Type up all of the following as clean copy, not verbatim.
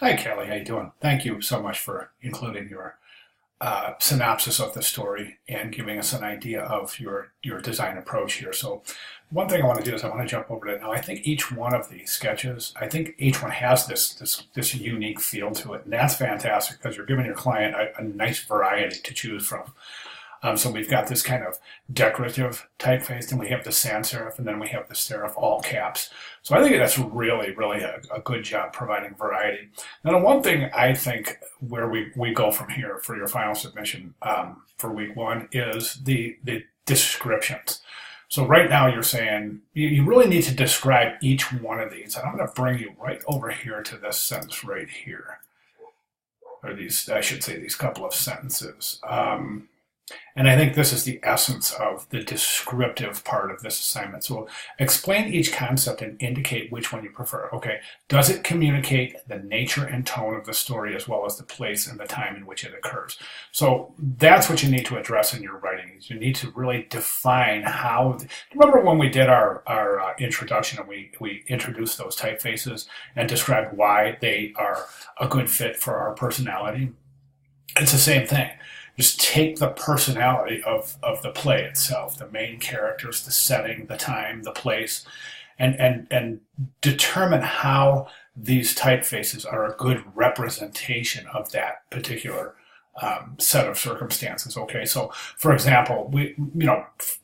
Hi, Kelly. How you doing? Thank you so much for including your synopsis of the story and giving us an idea of your design approach here. So, one thing I want to do is I want to jump over to it now. I think each one of these sketches, I think each one has this unique feel to it, and that's fantastic because you're giving your client a nice variety to choose from. So we've got this kind of decorative typeface, and we have the sans serif, and then we have the serif all caps. So I think that's really a good job providing variety. Now, the one thing I think where we go from here for your final submission for week one is the descriptions. So right now you're saying you really need to describe each one of these. And I'm going to bring you right over here to this sentence right here. Or these, I should say, these couple of sentences. And I think this is the essence of the descriptive part of this assignment. So explain each concept and indicate which one you prefer. Okay, does it communicate the nature and tone of the story as well as the place and the time in which it occurs? So that's what you need to address in your writing. You need to really define how. Remember when we did our introduction and we introduced those typefaces and described why they are a good fit for our personality? It's the same thing. Just take the personality of the play itself, the main characters, the setting, the time, the place, and determine how these typefaces are a good representation of that particular set of circumstances. Okay, so for example,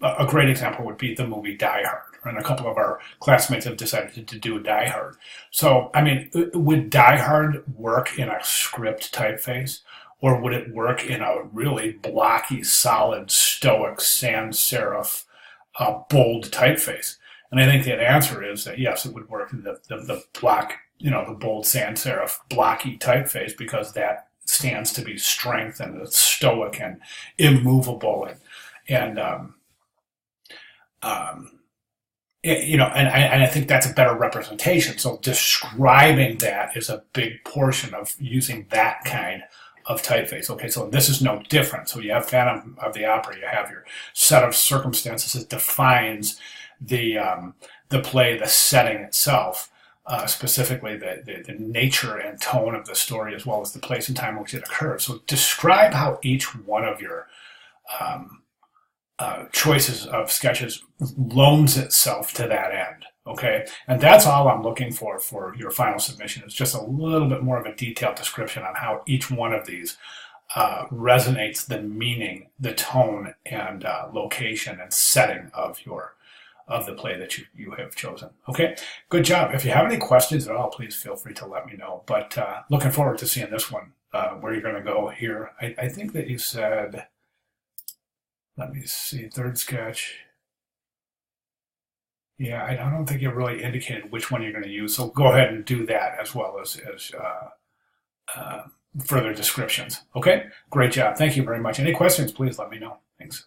a great example would be the movie Die Hard, and a couple of our classmates have decided to do Die Hard. So, I mean, would Die Hard work in a script typeface? Or would it work in a really blocky, solid, stoic, sans serif, bold typeface? And I think the answer is that yes, it would work in the black, the bold sans serif, blocky typeface because that stands to be strength and it's stoic and immovable and I think that's a better representation. So describing that is a big portion of using that kind of typeface. Okay, so this is no different. So you have Phantom of the Opera, you have your set of circumstances that defines the play, the setting itself, specifically the nature and tone of the story, as well as the place and time in which it occurs. So describe how each one of your choices of sketches loans itself to that end. Okay, and that's all I'm looking for your final submission is just a little bit more of a detailed description on how each one of these resonates the meaning, the tone, and location and setting of the play that you have chosen. Okay, good job. If you have any questions at all, please feel free to let me know. But looking forward to seeing this one, where you're going to go here. I think that you said, let me see, third sketch. Yeah, I don't think it really indicated which one you're going to use. So go ahead and do that as well as further descriptions. Okay, great job. Thank you very much. Any questions, please let me know. Thanks.